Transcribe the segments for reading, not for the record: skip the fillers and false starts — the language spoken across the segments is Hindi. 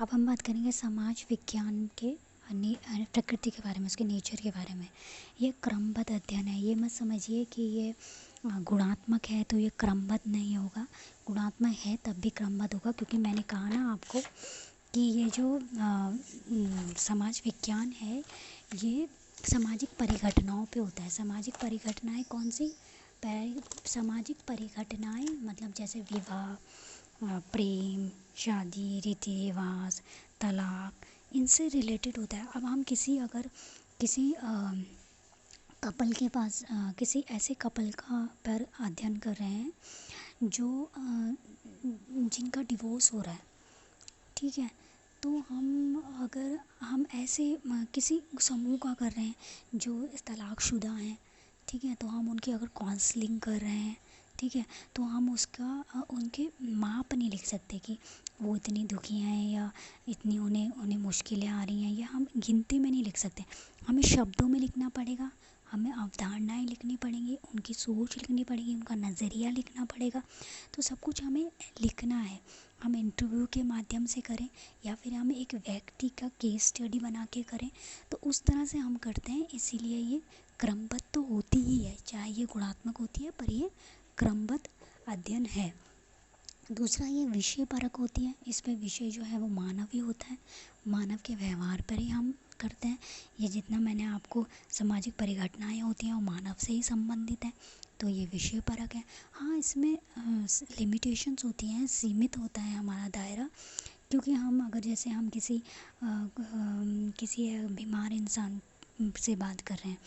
अब हम बात करेंगे समाज विज्ञान के प्रकृति के बारे में, उसके नेचर के बारे में। ये क्रमबद्ध अध्ययन है। ये मत समझिए कि ये गुणात्मक है तो ये क्रमबद्ध नहीं होगा। गुणात्मक है तब भी क्रमबद्ध होगा, क्योंकि मैंने कहा ना आपको कि ये जो समाज विज्ञान है ये सामाजिक परिघटनाओं पे होता है। सामाजिक परिघटनाएं कौन सी? सामाजिक परिघटनाएं मतलब जैसे विवाह, प्रेम, शादी, रीति रिवाज, तलाक, इनसे रिलेटेड होता है। अब हम अगर किसी कपल के पास किसी ऐसे कपल का पर अध्ययन कर रहे हैं जो जिनका डिवोर्स हो रहा है, ठीक है, तो अगर हम ऐसे किसी समूह का कर रहे हैं जो तलाकशुदा हैं, ठीक है, तो हम उनकी अगर काउंसलिंग कर रहे हैं, ठीक है, तो हम उसका उनके माप नहीं लिख सकते कि वो इतनी दुखी हैं या इतनी उन्हें मुश्किलें आ रही हैं, या हम गिनती में नहीं लिख सकते। हमें शब्दों में लिखना पड़ेगा, हमें अवधारणाएं लिखनी पड़ेंगी, उनकी सोच लिखनी पड़ेगी, उनका नज़रिया लिखना पड़ेगा। तो सब कुछ हमें लिखना है। हम इंटरव्यू के माध्यम से करें या फिर हम एक व्यक्ति का केस स्टडी बना के करें, तो उस तरह से हम करते हैं। इसीलिए ये क्रमबद्ध तो होती ही है, चाहे ये गुणात्मक होती है, पर ये क्रमबद्ध अध्ययन है। दूसरा, ये विषय परक होती है। इस पे विषय जो है वो मानव ही होता है, मानव के व्यवहार पर ही हम करते हैं। ये जितना मैंने आपको सामाजिक परिघटनाएं होती हैं वो मानव से ही संबंधित है, तो ये विषय परक है। हाँ, इसमें लिमिटेशंस होती हैं, सीमित होता है हमारा दायरा, क्योंकि हम अगर जैसे हम किसी बीमार इंसान से बात कर रहे हैं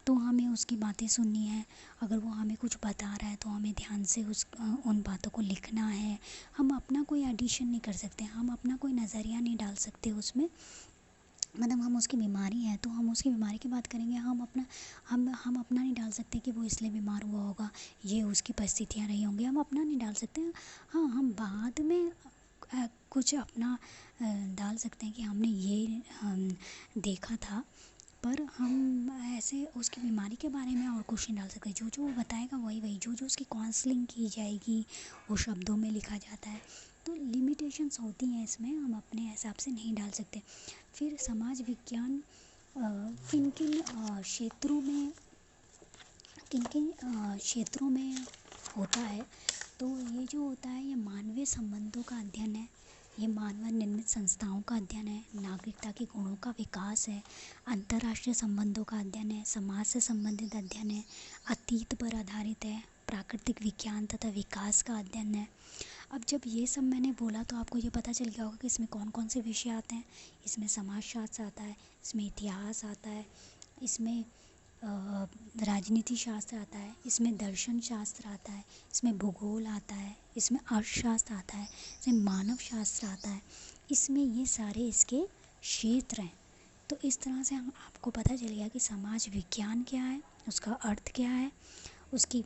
तो हमें उसकी बातें सुननी है। अगर वो हमें कुछ बता रहा है तो हमें ध्यान से उन बातों को लिखना है। हम अपना कोई एडिशन नहीं कर सकते, हम अपना कोई नज़रिया नहीं डाल सकते उसमें। मतलब हम उसकी बीमारी है तो हम उसकी बीमारी की बात करेंगे, हम अपना नहीं डाल सकते कि वो इसलिए बीमार हुआ होगा, ये उसकी परिस्थितियाँ रही होंगी, हम अपना नहीं डाल सकते। हाँ, हम बाद में कुछ अपना डाल सकते हैं कि हमने ये देखा था, पर हम ऐसे उसकी बीमारी के बारे में और कुछ नहीं डाल सकते। जो जो वो बताएगा वही जो उसकी काउंसलिंग की जाएगी वो शब्दों में लिखा जाता है। तो लिमिटेशंस होती हैं इसमें, हम अपने हिसाब से नहीं डाल सकते। फिर समाज विज्ञान किन किन क्षेत्रों में होता है, तो ये जो होता है ये मानवीय संबंधों का अध्ययन है, ये मानव निर्मित संस्थाओं का अध्ययन है, नागरिकता के गुणों का विकास है, अंतर्राष्ट्रीय संबंधों का अध्ययन है, समाज से संबंधित अध्ययन है, अतीत पर आधारित है, प्राकृतिक विज्ञान तथा विकास का अध्ययन है। अब जब ये सब मैंने बोला तो आपको ये पता चल गया होगा कि इसमें कौन कौन से विषय आते हैं। इसमें समाजशास्त्र आता है, इसमें इतिहास आता है, इसमें राजनीति शास्त्र आता है, इसमें दर्शन शास्त्र आता है, इसमें भूगोल आता है, इसमें अर्थशास्त्र आता है, इसमें मानव शास्त्र आता है। इसमें ये सारे इसके क्षेत्र हैं। तो इस तरह से आपको पता चल गया कि समाज विज्ञान क्या है, उसका अर्थ क्या है, उसकी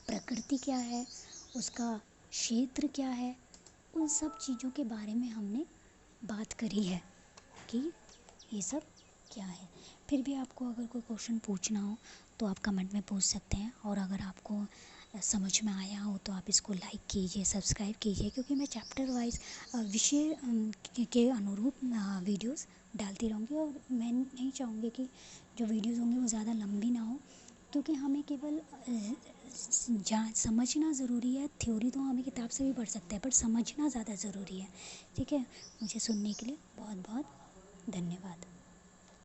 प्रकृति क्या है, उसका क्षेत्र क्या है, उन सब चीज़ों के बारे में हमने बात करी है कि ये सब क्या है। फिर भी आपको अगर कोई क्वेश्चन पूछना हो तो आप कमेंट में पूछ सकते हैं, और अगर आपको समझ में आया हो तो आप इसको लाइक कीजिए, सब्सक्राइब कीजिए, क्योंकि मैं चैप्टर वाइज विषय के अनुरूप वीडियोस डालती रहूँगी। और मैं नहीं चाहूँगी कि जो वीडियोस होंगी वो ज़्यादा लंबी ना हो, क्योंकि हमें केवल समझना ज़रूरी है। थ्योरी तो हमें किताब से भी पढ़ सकते हैं, पर समझना ज़्यादा ज़रूरी है। ठीक है, मुझे सुनने के लिए बहुत बहुत धन्यवाद।